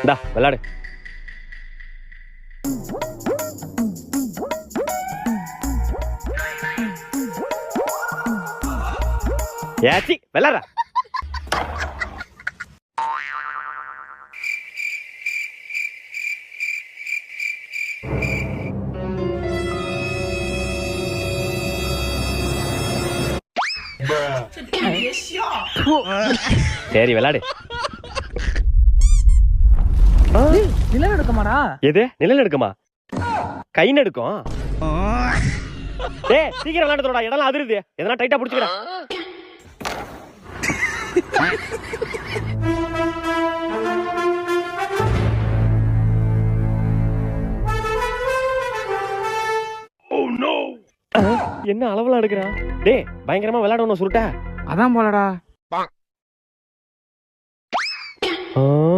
இந்தா விளையாடு. ஏச்சி விளையாடுற. சரி விளையாடு. நிலநடுக்கமாடா? எது நிலநடுக்கமா? கை நடுக்கம். டேய் சீக்கிரம் விளையாடுறோட, இடம்லாம் அதிருது. எதனா டைட்டா புடிச்சுக்கடா. என்ன அளவுல எடுக்கிறான்? டேய் பயங்கரமா விளையாடணும் சுருட்ட. அதான் போலடா.